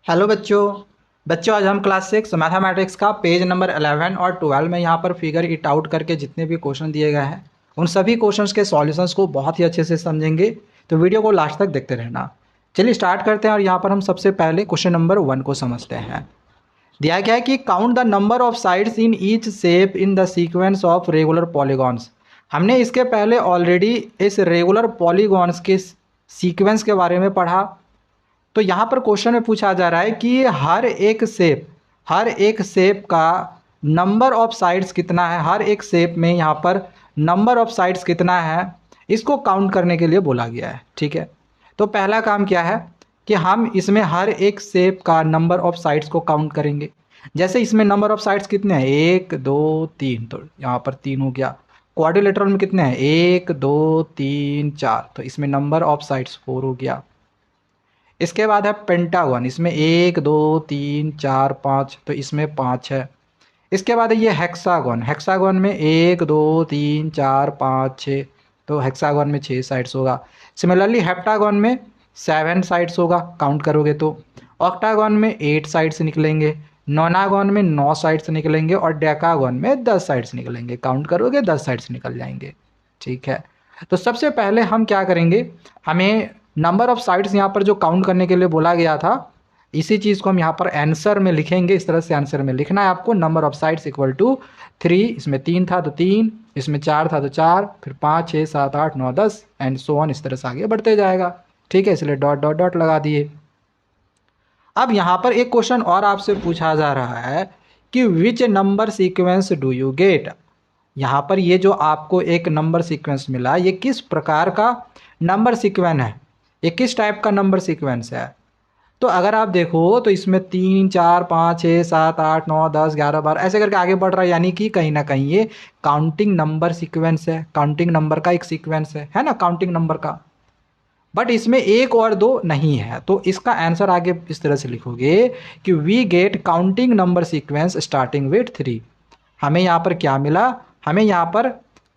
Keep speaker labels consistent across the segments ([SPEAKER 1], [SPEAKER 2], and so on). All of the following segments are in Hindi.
[SPEAKER 1] हेलो बच्चों। आज हम क्लास 6 मैथमेटिक्स का पेज नंबर 11 और 12 में यहाँ पर फिगर इट आउट करके जितने भी क्वेश्चन दिए गए हैं उन सभी क्वेश्चंस के सॉल्यूशंस को बहुत ही अच्छे से समझेंगे। तो वीडियो को लास्ट तक देखते रहना। चलिए स्टार्ट करते हैं और यहाँ पर हम सबसे पहले क्वेश्चन नंबर 1 को समझते हैं। दिया गया है कि count the number of sides in each shape in the sequence of regular polygons. हमने इसके पहले ऑलरेडी इस रेगुलर पॉलीगॉन्स के सीक्वेंस के बारे में पढ़ा। तो यहाँ पर क्वेश्चन में पूछा जा रहा है कि हर एक शेप का नंबर ऑफ साइड्स कितना है, हर एक शेप में यहाँ पर नंबर ऑफ साइड्स कितना है, इसको काउंट करने के लिए बोला गया है। ठीक है, तो पहला काम क्या है कि हम इसमें हर एक शेप का नंबर ऑफ साइड्स को काउंट करेंगे। जैसे इसमें नंबर ऑफ साइड्स कितने हैं, 1 2 3, तो यहाँ पर 3 हो गया। क्वाड्रिलेटरल में कितने हैं, 1 2 3 4, तो इसमें नंबर ऑफ साइड्स 4 हो गया। इसके बाद है पेंटागन, इसमें 1 2 3 4 5, तो इसमें 5 है। इसके बाद है ये हेक्सागन, हेक्सागन में 1 2 3 4 5 6, तो हेक्सागन में 6 साइड्स होगा। सिमिलरली हेप्टागन में 7 साइड्स होगा काउंट करोगे तो। ऑक्टागन में 8 साइड्स निकलेंगे, नोनागन में 9 साइड्स निकलेंगे और डेकागन में 10 साइड्स निकलेंगे। काउंट करोगे 10 साइड्स निकल जाएंगे। ठीक है, तो सबसे पहले हम क्या करेंगे, हमें नंबर ऑफ साइड्स यहाँ पर जो काउंट करने के लिए बोला गया था इसी चीज़ को हम यहाँ पर आंसर में लिखेंगे। इस तरह से आंसर में लिखना है आपको, number of sides equal to 3। इसमें 3 था तो 3, इसमें 4 था तो 4, फिर 5 6 7 8 9 10 एंड सो ऑन, इस तरह से आगे बढ़ते जाएगा। ठीक है, इसलिए डॉट डॉट डॉट लगा दिए। अब यहाँ पर एक क्वेश्चन और आपसे पूछा जा रहा है कि which number sequence do you get. यहाँ पर ये जो आपको एक नंबर सीक्वेंस मिला, ये किस प्रकार का नंबर सीक्वेंस है, ये किस टाइप का नंबर सीक्वेंस है। तो अगर आप देखो तो इसमें 3 4 5 6 7 8 9 10 11 12 ऐसे करके आगे बढ़ रहा है, यानी कि कहीं ना कहीं ये काउंटिंग नंबर सीक्वेंस है, काउंटिंग नंबर का एक सीक्वेंस है ना, काउंटिंग नंबर का। बट इसमें 1 और 2 नहीं है, तो इसका आंसर आगे इस तरह से लिखोगे कि we get counting number sequence starting with 3। हमें यहाँ पर क्या मिला, हमें यहाँ पर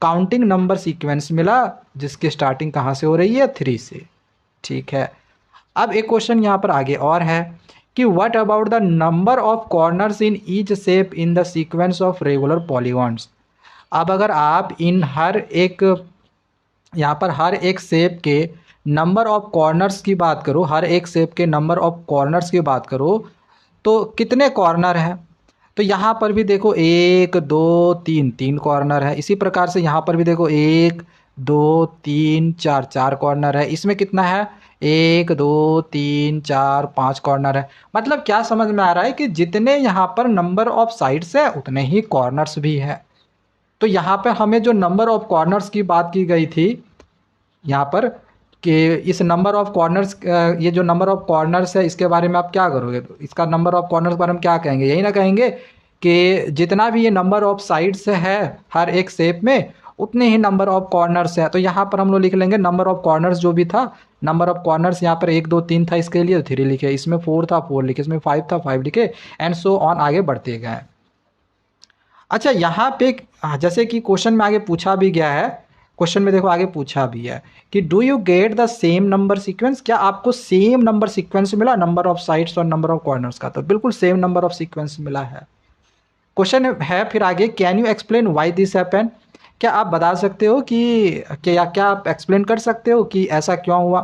[SPEAKER 1] काउंटिंग नंबर सीक्वेंस मिला जिसकी स्टार्टिंग कहाँ से हो रही है, 3 से। ठीक है, अब एक क्वेश्चन यहाँ पर आगे और है कि what about the number of corners in each shape in the sequence of regular polygons. अब अगर आप इन हर एक यहाँ पर हर एक शेप के नंबर ऑफ कॉर्नर्स की बात करो, हर एक शेप के नंबर ऑफ कॉर्नर्स की बात करो तो कितने कॉर्नर हैं। तो यहाँ पर भी देखो 1 2 3 3 कॉर्नर है। इसी प्रकार से यहाँ पर भी देखो 1 2 3 4 4 कॉर्नर है। इसमें कितना है, 1 2 3 4 5 कॉर्नर है। मतलब क्या समझ में आ रहा है कि जितने यहाँ पर नंबर ऑफ साइड्स है उतने ही कॉर्नर्स भी है। तो यहाँ पर हमें जो नंबर ऑफ कॉर्नर्स की बात की गई थी यहाँ पर कि इस नंबर ऑफ कॉर्नर्स, ये जो नंबर ऑफ कॉर्नर्स है इसके बारे में आप क्या करोगे, तो इसका नंबर ऑफ कॉर्नर्स के बारे में क्या कहेंगे, यही ना कहेंगे कि जितना भी ये नंबर ऑफ साइड्स है हर एक शेप में उतने ही नंबर ऑफ कॉर्नर्स है। तो यहाँ पर हम लोग लिख लेंगे नंबर ऑफ कॉर्नर्स जो भी था, नंबर ऑफ कॉर्नर्स यहाँ पर 1 2 3 था, इसके लिए 3 लिखे, इसमें 4 था 4 लिखे, इसमें 5 था 5 लिखे एंड सो ऑन, आगे बढ़ते गए। अच्छा, यहाँ पे जैसे कि क्वेश्चन में आगे पूछा भी गया है, क्वेश्चन में देखो आगे पूछा भी है कि do you get the same number sequence. क्या आपको सेम नंबर सीक्वेंस मिला नंबर ऑफ साइड्स और नंबर ऑफ कॉर्नर्स का, तो बिल्कुल सेम नंबर ऑफ सीक्वेंस मिला है। क्वेश्चन है फिर आगे, can you explain why this happen. क्या आप बता सकते हो कि क्या आप एक्सप्लेन कर सकते हो कि ऐसा क्यों हुआ।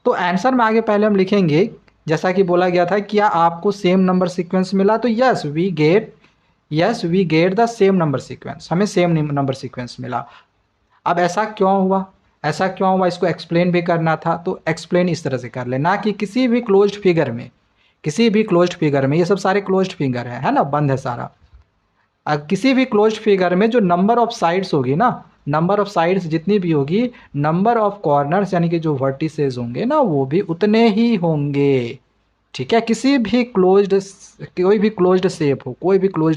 [SPEAKER 1] तो आंसर में आगे पहले हम लिखेंगे जैसा कि बोला गया था, क्या आपको सेम नंबर सीक्वेंस मिला, तो yes we get the same number sequence, हमें सेम नंबर सीक्वेंस मिला। अब ऐसा क्यों हुआ, इसको एक्सप्लेन भी करना था, तो एक्सप्लेन इस तरह से कर लेना कि किसी भी क्लोज्ड फिगर में ये सब सारे क्लोज्ड फिगर है ना, बंद है सारा। अब किसी भी क्लोज्ड फिगर में जो नंबर ऑफ साइड्स होगी ना, नंबर ऑफ साइड्स जितनी भी होगी, नंबर ऑफ कॉर्नर्स यानी कि जो वर्टिसेस होंगे ना वो भी उतने ही होंगे। ठीक है, कोई भी क्लोज्ड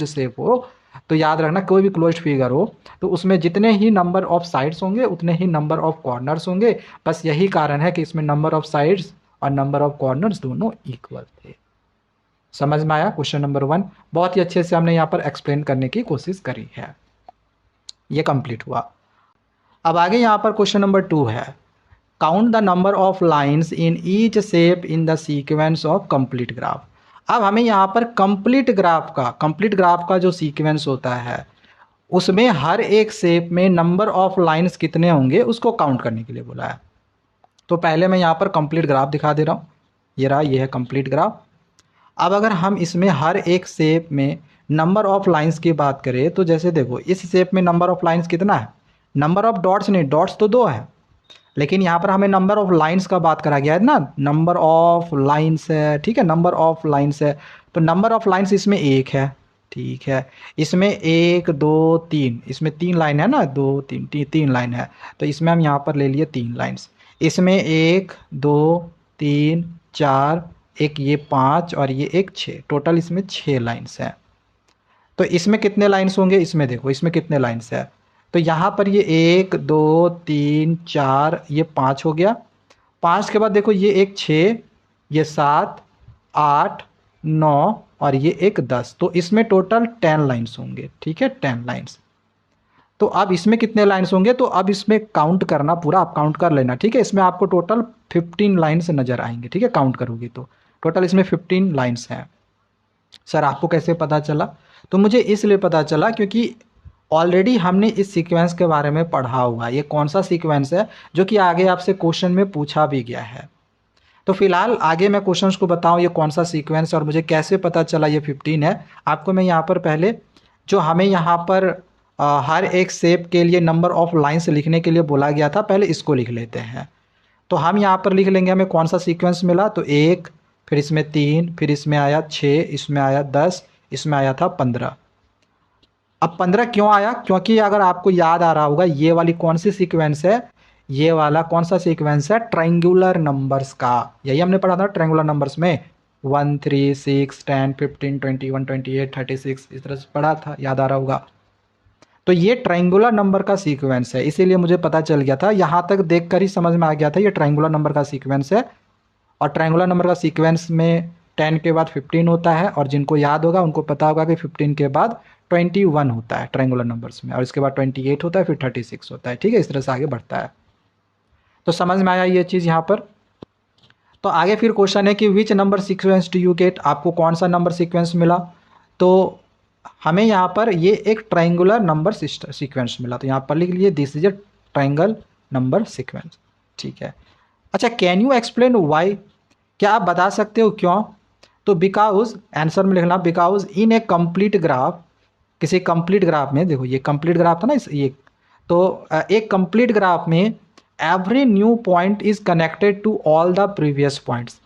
[SPEAKER 1] शेप हो तो याद रखना, कोई भी क्लोज्ड फिगर हो तो उसमें जितने ही नंबर ऑफ साइड्स होंगे उतने ही नंबर ऑफ कॉर्नर्स होंगे। बस यही कारण है कि इसमें नंबर ऑफ साइड्स और नंबर ऑफ कॉर्नर्स दोनों इक्वल थे। समझ में आया क्वेश्चन नंबर 1, बहुत ही अच्छे से हमने यहाँ पर एक्सप्लेन करने की कोशिश करी है। ये कंप्लीट हुआ। अब आगे यहाँ पर क्वेश्चन नंबर 2 है, count the number of lines in each shape in the sequence of complete graph. अब हमें यहाँ पर कंप्लीट ग्राफ का जो सीक्वेंस होता है उसमें हर एक शेप में नंबर ऑफ लाइन्स कितने होंगे उसको काउंट करने के लिए बोला है। तो पहले मैं यहाँ पर कंप्लीट ग्राफ दिखा दे रहा हूँ, ये रहा, ये है कंप्लीट ग्राफ। अब अगर हम इसमें हर एक शेप में नंबर ऑफ लाइंस की बात करें तो जैसे देखो इस शेप में नंबर ऑफ लाइंस कितना है, नंबर ऑफ डॉट्स नहीं, डॉट्स तो 2 है, लेकिन यहाँ पर हमें नंबर ऑफ लाइंस का बात करा गया है ना, नंबर ऑफ लाइंस है, ठीक है, नंबर ऑफ लाइंस है। तो नंबर ऑफ लाइंस इसमें 1 है, ठीक है, इसमें 1 2 3, इसमें 3 लाइन है ना, 2 3 3 लाइन है, तो इसमें हम यहाँ पर ले लिए 3 लाइन्स। इसमें 1 2 3 4, एक ये 5 और ये एक 6, टोटल इसमें 6 लाइन्स हैं। तो इसमें कितने लाइन्स होंगे, इसमें देखो इसमें कितने लाइन्स है, तो यहाँ पर ये 1 2 3 4, ये 5 हो गया। 5 के बाद देखो ये एक 6, ये 7 8 9 और ये एक 10, तो इसमें टोटल 10 लाइन्स होंगे, ठीक है, 10 लाइन्स। तो अब इसमें कितने लाइन्स होंगे, तो अब इसमें काउंट करना, पूरा आप काउंट कर लेना, ठीक है, इसमें आपको टोटल 15 लाइन्स नज़र आएंगे, ठीक है, काउंट करोगे तो टोटल इसमें 15 लाइन्स हैं। सर आपको कैसे पता चला, तो मुझे इसलिए पता चला क्योंकि ऑलरेडी हमने इस सीक्वेंस के बारे में पढ़ा हुआ है। ये कौन सा सीक्वेंस है जो कि आगे आपसे क्वेश्चन में पूछा भी गया है। तो फिलहाल आगे मैं क्वेश्चंस को बताऊं ये कौन सा सीक्वेंस है और मुझे कैसे पता चला ये 15 है। आपको मैं यहाँ पर पहले जो हमें यहाँ पर हर एक शेप के लिए नंबर ऑफ लाइन्स लिखने के लिए बोला गया था, पहले इसको लिख लेते हैं। तो हम यहाँ पर लिख लेंगे हमें कौन सा सीक्वेंस मिला, तो 1, फिर इसमें 3, फिर इसमें आया 6, इसमें आया 10, इसमें आया था 15। अब 15 क्यों आया, क्योंकि अगर आपको याद आ रहा होगा ये वाली कौन सी सीक्वेंस है, ये वाला कौन सा सीक्वेंस है, ट्रायंगुलर नंबर्स का। यही हमने पढ़ा था ट्रायंगुलर नंबर्स में 1 3 6 10 15 21 28 36, इस तरह से पढ़ा था, याद आ रहा होगा। तो ये ट्रायंगुलर नंबर का सीक्वेंस है, इसीलिए मुझे पता चल गया था, यहाँ तक देखकर ही समझ में आ गया था ये ट्रायंगुलर नंबर का सीक्वेंस है। और ट्रायंगुलर नंबर का सीक्वेंस में 10 के बाद 15 होता है, और जिनको याद होगा उनको पता होगा कि 15 के बाद 21 होता है ट्रायंगुलर नंबर्स में, और इसके बाद 28 होता है, फिर 36 होता है, ठीक है, इस तरह से आगे बढ़ता है। तो समझ में आया ये चीज़ यहाँ पर। तो आगे फिर क्वेश्चन है कि which number sequence do you get, आपको कौन सा नंबर सीक्वेंस मिला। तो हमें यहाँ पर ये एक ट्रायंगुलर नंबर सीक्वेंस मिला, तो यहाँ पर लिख लिए this is a triangle number sequence, ठीक है। अच्छा, कैन यू एक्सप्लेन वाई, क्या आप बता सकते हो क्यों, तो बिकॉज, आंसर में लिखना because in a complete graph, किसी कंप्लीट ग्राफ में, देखो ये कंप्लीट ग्राफ था ना ये, तो एक कंप्लीट ग्राफ में every new point is connected to all the previous points,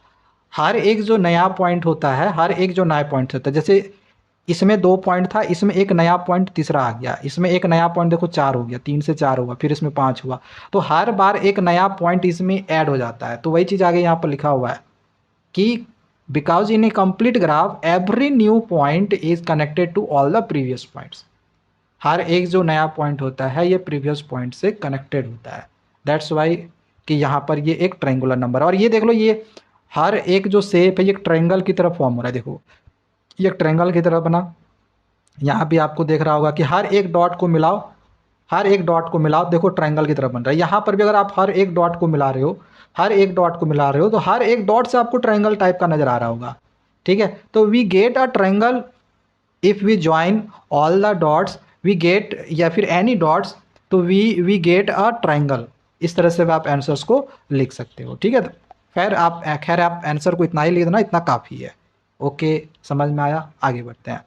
[SPEAKER 1] हर एक जो नया पॉइंट होता है, हर एक जो नया पॉइंट होता है, जैसे इसमें 2 पॉइंट था, इसमें एक नया पॉइंट तीसरा आ गया, इसमें एक नया पॉइंट देखो 4 हो गया, 3 से 4 हुआ, फिर इसमें 5 हुआ, तो हर बार एक नया पॉइंट इसमें ऐड हो जाता है। तो वही चीज़ आगे यहाँ पर लिखा हुआ है कि because in a complete graph every new point is connected to all the previous points, हर एक जो नया पॉइंट होता है ये प्रीवियस पॉइंट से कनेक्टेड होता है। दैट्स वाई कि यहाँ पर ये एक ट्रायंगुलर नंबर है। और ये देख लो, ये हर एक जो शेप है ये ट्रायंगल की तरफ फॉर्म हो रहा है, देखो ये ट्रायंगल की तरह बना, यहाँ भी आपको देख रहा होगा कि हर एक डॉट को मिलाओ, हर एक डॉट को मिलाओ, देखो ट्रायंगल की तरह बन रहा है। यहाँ पर भी अगर आप हर एक डॉट को मिला रहे हो, हर एक डॉट को मिला रहे हो, तो हर एक डॉट से आपको ट्रायंगल टाइप का नजर आ रहा होगा, ठीक है। तो we get a triangle if we join all the dots, we get, या फिर एनी डॉट्स, तो वी गेट अ ट्रायंगल, इस तरह से आप आंसर्स को लिख सकते हो, ठीक है। खैर आप आंसर को इतना ही लिख देना, इतना काफ़ी है। ओके, समझ में आया, आगे बढ़ते हैं।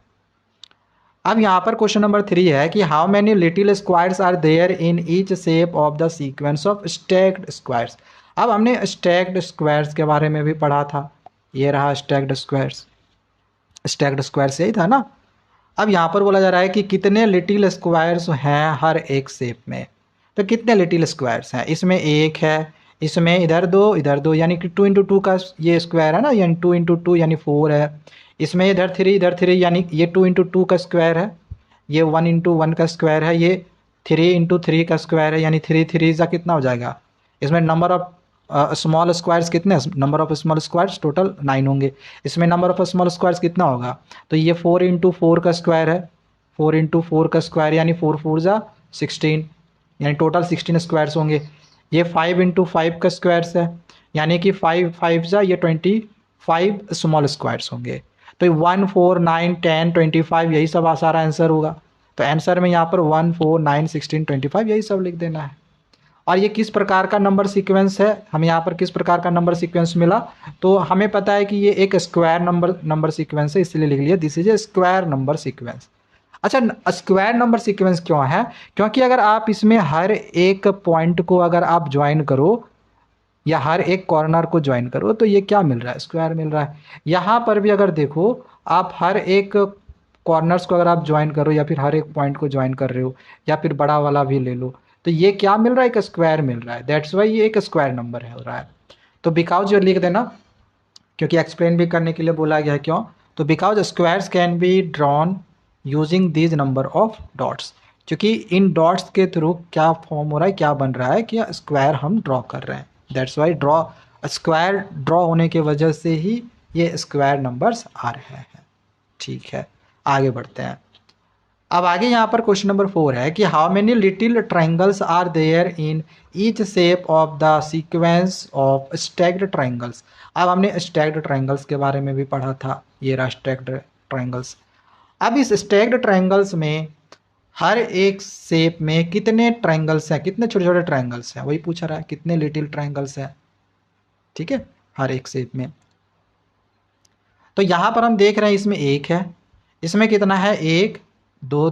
[SPEAKER 1] अब यहाँ पर क्वेश्चन नंबर 3 है कि how many little squares are there in each shape of the sequence of stacked squares. अब हमने स्टैक्ड स्क्वायर्स के बारे में भी पढ़ा था, ये रहा स्टैक्ड स्क्वायर्स, स्टैक्ड स्क्वायर्स यही था ना। अब यहाँ पर बोला जा रहा है कि कितने लिटिल स्क्वायर्स हैं हर एक शेप में, तो कितने लिटिल स्क्वायर्स हैं, इसमें 1 है, इसमें इधर 2 यानी कि 2 × 2 का ये स्क्वायर है ना, यानी 2 × 2 यानी 4 है, इसमें इधर 3 यानी ये 2 × 2 का स्क्वायर है, ये 1 × 1 का स्क्वायर है, ये 3 × 3 का स्क्वायर है, यानी 3 3 का कितना हो जाएगा। इसमें नंबर ऑफ स्मॉल स्क्वायर्स कितने, number of small squares total 9 होंगे। इसमें नंबर ऑफ स्मॉल स्क्वायर्स कितना होगा, तो ये 4 × 4 का स्क्वायर है, 4 × 4 का स्क्वायर यानी 4 4 16, यानी टोटल 16 स्क्वायर्स होंगे। ये 5 इंटू 5 का स्क्वायर्स है, यानी कि 5 5 जा ये 25 स्मॉल स्क्वायर्स होंगे। तो 1 4 9 10 25 यही सब सारा आंसर होगा। तो आंसर में यहाँ पर 1 4 9 16 25 यही सब लिख देना है। और ये किस प्रकार का नंबर सीक्वेंस है, हमें यहाँ पर किस प्रकार का नंबर सीक्वेंस मिला, तो हमें पता है कि ये एक स्क्वायर नंबर सीक्वेंस है, इसलिए लिख लिया this is a square number sequence. अच्छा, स्क्वायर नंबर सीक्वेंस क्यों है, क्योंकि अगर आप इसमें हर एक पॉइंट को अगर आप ज्वाइन करो या हर एक कॉर्नर को ज्वाइन करो तो ये क्या मिल रहा है, स्क्वायर मिल रहा है। यहाँ पर भी अगर देखो आप हर एक कॉर्नर्स को अगर आप ज्वाइन करो या फिर हर एक पॉइंट को ज्वाइन कर रहे हो या फिर बड़ा वाला भी ले लो तो ये क्या मिल रहा है, एक स्क्वायर मिल रहा है। दैट्स वाई ये एक स्क्वायर नंबर है हो रहा है। तो बिकॉज जो लिख देना, क्योंकि एक्सप्लेन भी करने के लिए बोला गया है क्यों, तो because squares can be drawn using these number of dots, क्योंकि इन डॉट्स के थ्रू क्या फॉर्म हो रहा है, क्या बन रहा है कि स्क्वायर हम ड्रॉ कर रहे हैं। That's why draw square draw होने की वजह से ही ये स्क्वायर नंबर्स आ रहे हैं। ठीक है, आगे बढ़ते हैं। अब आगे यहाँ पर क्वेश्चन नंबर 4 है कि how many little triangles are there in each shape of the sequence of stacked triangles. अब हमने स्टैक्ड ट्राइंगल्स के बारे में भी पढ़ा था, ये रहा स्टैक्ड ट्राइंगल्स। अब इस स्टैक्ड ट्राइंगल्स में हर एक शेप में कितने ट्राइंगल्स हैं, कितने छोटे छोटे ट्राइंगल्स हैं, वही पूछा रहा है कितने लिटिल ट्राइंगल्स हैं। ठीक है, हर एक शेप में। तो यहाँ पर हम देख रहे हैं इसमें एक है, इसमें कितना है, एक दो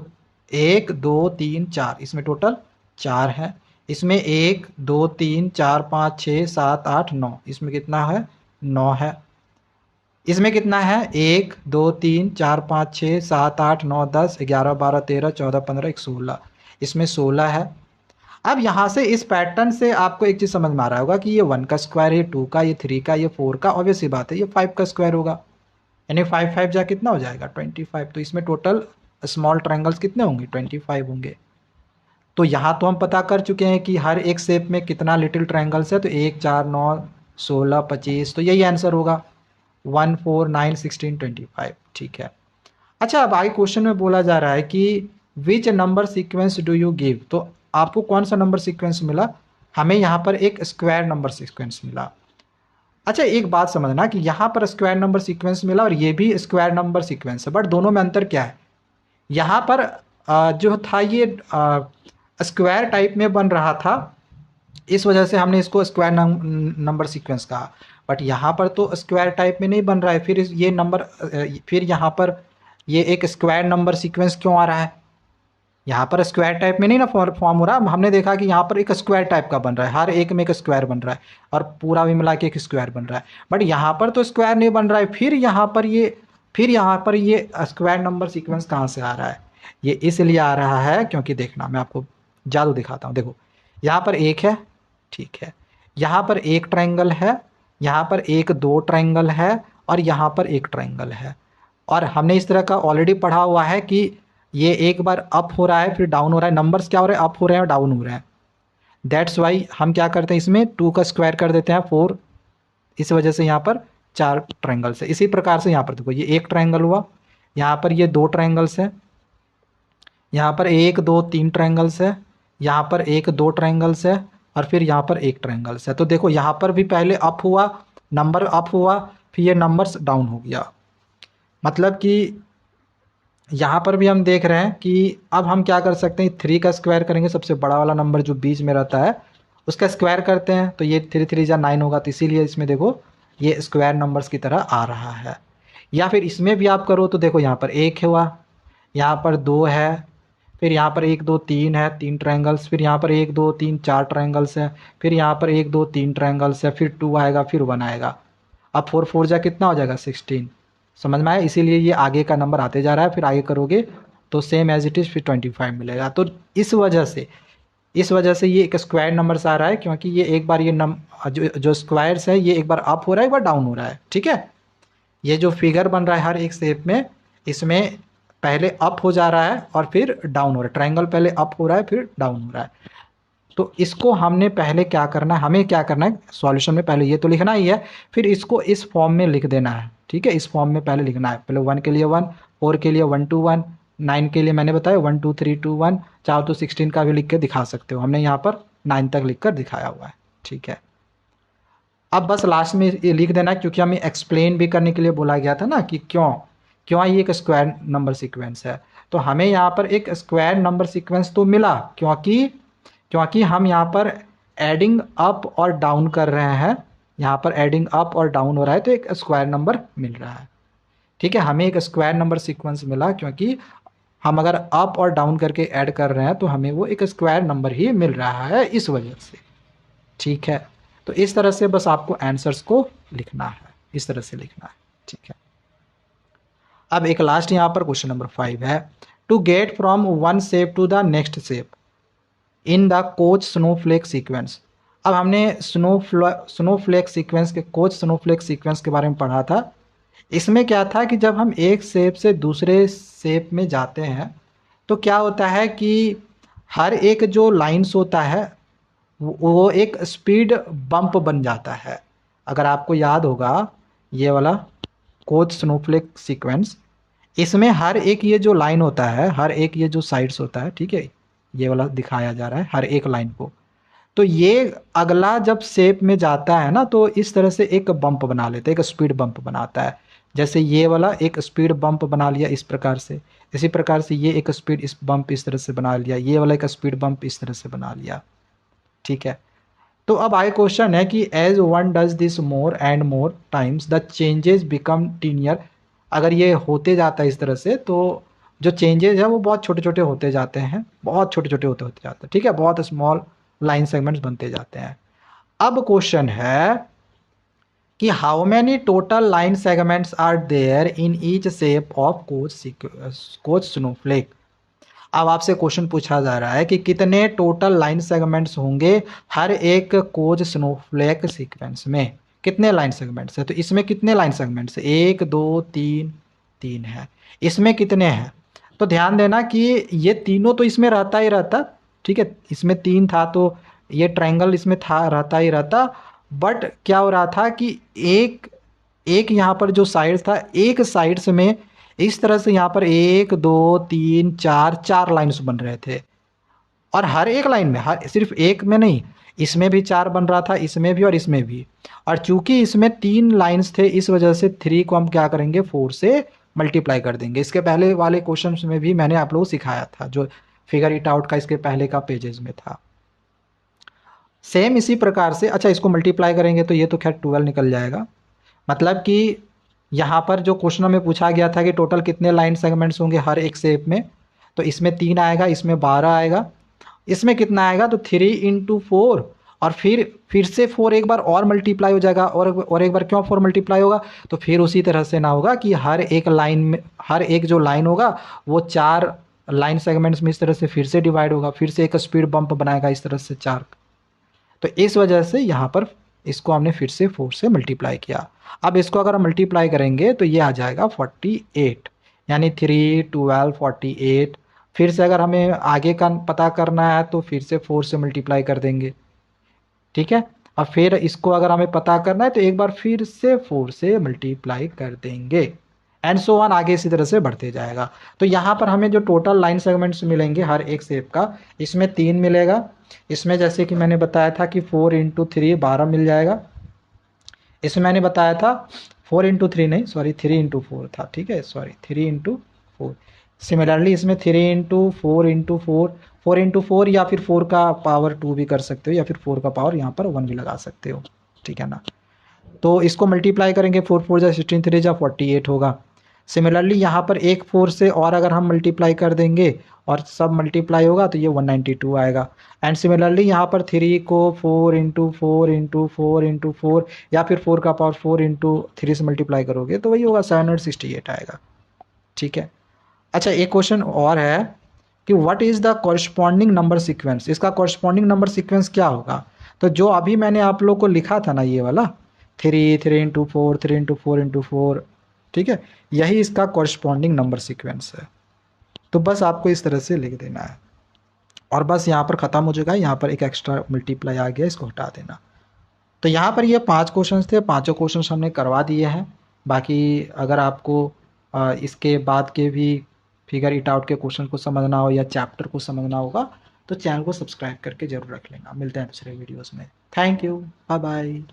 [SPEAKER 1] 3 4, इसमें टोटल 4 है। इसमें 1 2 3 4 5 6 7 8 9, इसमें कितना है, 9 है। इसमें कितना है, 1 2 3 4 5 6 7 8 9 10 11 12 13 14 15 16, इसमें 16 है। अब यहाँ से इस पैटर्न से आपको एक चीज़ समझ में आ रहा होगा कि ये 1 का स्क्वायर, ये 2 का, ये 3 का, ये 4 का, ऑब्वियस सी बात है ये 5 का स्क्वायर होगा, यानी 5 5 जा कितना हो जाएगा 25। तो इसमें टोटल स्मॉल ट्रायंगल्स कितने होंगे, 25 होंगे। तो यहाँ तो हम पता कर चुके हैं कि हर एक शेप में कितना लिटिल ट्रायंगल्स है, तो 1 4 9 16 25, तो यही आंसर होगा 1 4 9 16 25। ठीक है। अच्छा, अब आगे क्वेश्चन में बोला जा रहा है कि which number sequence do you give, तो आपको कौन सा नंबर सीक्वेंस मिला, हमें यहाँ पर एक स्क्वायर नंबर सीक्वेंस मिला। अच्छा, एक बात समझना कि यहाँ पर स्क्वायर नंबर सीक्वेंस मिला और ये भी स्क्वायर नंबर सीक्वेंस है, बट दोनों में अंतर क्या है, यहाँ पर जो था ये स्क्वायर टाइप में बन रहा था, इस वजह से हमने इसको स्क्वायर नंबर सीक्वेंस कहा। बट यहाँ पर तो स्क्वायर टाइप में नहीं बन रहा है, फिर ये नंबर फिर यहाँ पर ये एक स्क्वायर नंबर सीक्वेंस क्यों आ रहा है, यहाँ पर स्क्वायर टाइप में नहीं ना फॉर्म हो रहा। हमने देखा कि यहाँ पर एक स्क्वायर टाइप का बन रहा है, हर एक में एक स्क्वायर बन रहा है और पूरा भी मिला के एक स्क्वायर बन रहा है, बट यहाँ पर तो स्क्वायर नहीं बन रहा है। फिर यहाँ पर ये स्क्वायर नंबर सीक्वेंस कहाँ से आ रहा है, ये इसलिए आ रहा है क्योंकि देखना, मैं आपको जादू दिखाता हूँ। देखो यहाँ पर एक है, ठीक है, यहाँ पर एक ट्रायंगल है, यहाँ पर एक दो ट्रायंगल है और यहाँ पर एक ट्रायंगल है। और हमने इस तरह का ऑलरेडी पढ़ा हुआ है कि ये एक बार अप हो रहा है फिर डाउन हो रहा है, नंबर्स क्या हो रहे हैं, अप हो रहे हैं और डाउन हो रहे हैं। दैट्स वाई हम क्या करते हैं, इसमें 2 का स्क्वायर कर देते हैं 4, इस वजह से यहाँ पर 4 ट्रायंगल्स है। इसी प्रकार से यहाँ पर देखो ये एक ट्रायंगल हुआ, यहाँ पर ये 2 ट्रायंगल्स है, यहाँ पर 1 2 3 ट्रायंगल्स है, यहाँ पर 1 2 ट्रायंगल्स है और फिर यहाँ पर एक ट्रायंगल्स है। तो देखो यहाँ पर भी पहले अप हुआ, नंबर अप हुआ, फिर ये नंबर्स डाउन हो गया। मतलब कि यहाँ पर भी हम देख रहे हैं कि अब हम क्या कर सकते हैं, 3 का स्क्वायर करेंगे, सबसे बड़ा वाला नंबर जो बीच में रहता है उसका स्क्वायर करते हैं, तो ये 3 3 जा 9 होगा। तो इसीलिए इसमें देखो ये स्क्वायर नंबर्स की तरह आ रहा है। या फिर इसमें भी आप करो तो देखो यहाँ पर 1 हुआ, यहाँ पर 2 है, फिर यहाँ पर 1 2 3 है, 3 ट्रायंगल्स, फिर यहाँ पर 1 2 3 4 ट्रायंगल्स है, फिर यहाँ पर 1 2 3 ट्रायंगल्स है, फिर 2 आएगा, फिर 1 आएगा। अब 4 4 जा कितना हो जाएगा 16, समझ में आया। इसीलिए ये आगे का नंबर आते जा रहा है, फिर आगे करोगे तो सेम एज इट इज़ फिर 25 मिलेगा। तो इस वजह से ये एक स्क्वायर नंबर आ रहा है, क्योंकि ये एक बार ये जो स्क्वायर्स है ये एक बार अप हो रहा है, एक बार डाउन हो रहा है। ठीक है, ये जो फिगर बन रहा है हर एक शेप में, इसमें पहले अप हो जा रहा है और फिर डाउन हो रहा है, ट्रायंगल पहले अप हो रहा है फिर डाउन हो रहा है। तो इसको हमने पहले क्या करना है, हमें क्या करना है, सॉल्यूशन में पहले ये तो लिखना ही है, फिर इसको इस फॉर्म में लिख देना है। ठीक है, इस फॉर्म में पहले लिखना है, पहले 1 के लिए 1, 4 के लिए 1 2 1, 9 के लिए मैंने बताया 1 2 3 2 1, चाहो तो 16 का भी लिख के दिखा सकते हो, हमने यहाँ पर 9 तक लिख कर दिखाया हुआ है। ठीक है, अब बस लास्ट में ये लिख देना, क्योंकि हमें एक्सप्लेन भी करने के लिए बोला गया था ना कि क्यों क्यों ये एक स्क्वायर नंबर सीक्वेंस है। तो हमें यहाँ पर एक स्क्वायर नंबर सीक्वेंस तो मिला, क्योंकि हम यहाँ पर एडिंग अप और डाउन कर रहे हैं, यहाँ पर एडिंग अप और डाउन हो रहा है, तो एक स्क्वायर नंबर मिल रहा है। ठीक है, हमें एक स्क्वायर नंबर सीक्वेंस मिला, क्योंकि हम अगर अप और डाउन करके ऐड कर रहे हैं तो हमें वो एक स्क्वायर नंबर ही मिल रहा है इस वजह से। ठीक है, तो इस तरह से बस आपको आंसर्स को लिखना है, इस तरह से लिखना है। ठीक है, अब एक लास्ट यहाँ पर क्वेश्चन नंबर 5 है, to get from one shape to the next shape in the Koch snowflake sequence. अब हमने स्नोफ्लेक सीक्वेंस के कोच स्नोफ्लेक सीक्वेंस के बारे में पढ़ा था। इसमें क्या था कि जब हम एक शेप से दूसरे शेप में जाते हैं तो क्या होता है कि हर एक जो लाइंस होता है वो एक स्पीड बम्प बन जाता है। अगर आपको याद होगा ये वाला कोच स्नोफ्लेक सीक्वेंस, इसमें हर एक ये जो लाइन होता है, हर एक ये जो साइड्स होता है, ठीक है, ये वाला दिखाया जा रहा है हर एक लाइन को, तो ये अगला जब शेप में जाता है ना तो इस तरह से एक बम्प बना लेता है, एक स्पीड बम्प बनाता है। जैसे ये वाला एक स्पीड बम्प बना लिया इस प्रकार से, इसी प्रकार से ये एक स्पीड इस बम्प इस तरह से बना लिया, ये वाला एक स्पीड बम्प इस तरह से बना लिया। ठीक है, तो अब आए क्वेश्चन है कि as one does this more and more times the changes become tinier. अगर ये होते जाता है इस तरह से तो जो चेंजेस है वो बहुत छोटे छोटे होते जाते हैं, बहुत छोटे छोटे होते होते जाते हैं। ठीक है, बहुत स्मॉल लाइन सेगमेंट्स बनते जाते हैं। अब क्वेश्चन है कि how many total line segments are there in each shape of Koch snowflake. अब आपसे क्वेश्चन पूछा जा रहा है कि कितने टोटल लाइन सेगमेंट्स होंगे हर एक कोच स्नोफ्लेक सीक्वेंस में, कितने लाइन सेगमेंट्स है। तो इसमें कितने लाइन सेगमेंट्स है, 1 2 3 3 है। इसमें कितने हैं, तो ध्यान देना कि ये तीनों तो इसमें रहता ही रहता। ठीक है, इसमें 3 था तो ये ट्रायंगल इसमें था, रहता ही रहता। बट क्या हो रहा था कि एक यहाँ पर जो साइड था, एक साइड्स में इस तरह से यहाँ पर 1 2 3 4 लाइन्स बन रहे थे, और हर एक लाइन में, हर सिर्फ एक में नहीं, इसमें भी 4 बन रहा था, इसमें भी और इसमें भी। और चूंकि इसमें 3 लाइन्स थे इस वजह से 3 को हम क्या करेंगे, 4 से मल्टीप्लाई कर देंगे। इसके पहले वाले क्वेश्चन में भी मैंने आप लोगों को सिखाया था, जो फिगर इट आउट का इसके पहले का पेजेस में था। सेम इसी प्रकार से, अच्छा इसको मल्टीप्लाई करेंगे तो ये तो खैर 12 निकल जाएगा। मतलब कि यहाँ पर जो क्वेश्चन में पूछा गया था कि टोटल कितने लाइन सेगमेंट्स होंगे हर एक शेप में, तो इसमें 3 आएगा, इसमें 12 आएगा, इसमें कितना आएगा, तो 3 × 4, और फिर से 4 एक बार और मल्टीप्लाई हो जाएगा, और एक बार क्यों 4 मल्टीप्लाई होगा, तो फिर उसी तरह से ना होगा कि हर एक लाइन में, हर एक जो लाइन होगा वो 4 लाइन सेगमेंट्स में इस तरह से फिर से डिवाइड होगा, फिर से एक स्पीड बम्प बनाएगा इस तरह से 4। तो इस वजह से यहाँ पर इसको हमने फिर से 4 से मल्टीप्लाई किया। अब इसको अगर हम मल्टीप्लाई करेंगे तो ये आ जाएगा 48, यानी 3 12 48। फिर से अगर हमें आगे का पता करना है तो फिर से 4 से मल्टीप्लाई कर देंगे। ठीक है, और फिर इसको अगर हमें पता करना है तो एक बार फिर से 4 से मल्टीप्लाई कर देंगे, एंड सो ऑन, आगे इसी तरह से बढ़ते जाएगा। तो यहाँ पर हमें जो टोटल लाइन सेगमेंट्स मिलेंगे हर एक शेप का, इसमें 3 मिलेगा, इसमें जैसे कि मैंने बताया था कि 4 × 3 12 मिल जाएगा। इसमें मैंने बताया था 4 × 3 नहीं, सॉरी 3 × 4 था। ठीक है, सॉरी 3 × 4। सिमिलरली इसमें 3 × 4 × 4, 4 × 4 या फिर 4 का पावर 2 भी कर सकते हो, या फिर 4 का पावर यहाँ पर 1 भी लगा सकते हो। ठीक है ना, तो इसको मल्टीप्लाई करेंगे, 4 4 जा 16, 3 जा 48 होगा। सिमिलरली यहाँ पर एक 4 से और अगर हम मल्टीप्लाई कर देंगे और सब मल्टीप्लाई होगा तो ये 192 आएगा। एंड सिमिलरली यहाँ पर 3 को 4 × 4 × 4 × 4 या फिर 4 का पावर 4 × 3 से मल्टीप्लाई करोगे तो वही होगा, 768 आएगा। ठीक है, अच्छा एक क्वेश्चन और है कि what is the corresponding number sequence. इसका कॉरस्पॉन्डिंग नंबर सीक्वेंस क्या होगा, तो जो अभी मैंने आप लोग को लिखा था ना, ये वाला 3 3 × 4 3 × 4 × 4, ठीक है, यही इसका कॉरस्पॉन्डिंग नंबर सीक्वेंस है। तो बस आपको इस तरह से लिख देना है, और बस यहाँ पर ख़त्म हो जाएगा। यहाँ पर एक एक्स्ट्रा मल्टीप्लाई आ गया, इसको हटा देना। तो यहाँ पर ये 5 क्वेश्चंस थे, 5 क्वेश्चंस हमने करवा दिए हैं। बाकी अगर आपको इसके बाद के भी फिगर इट आउट के क्वेश्चन को समझना हो या चैप्टर को समझना होगा तो चैनल को सब्सक्राइब करके जरूर रख लेना। मिलते हैं दूसरे वीडियोज़ में। Thank you, bye bye.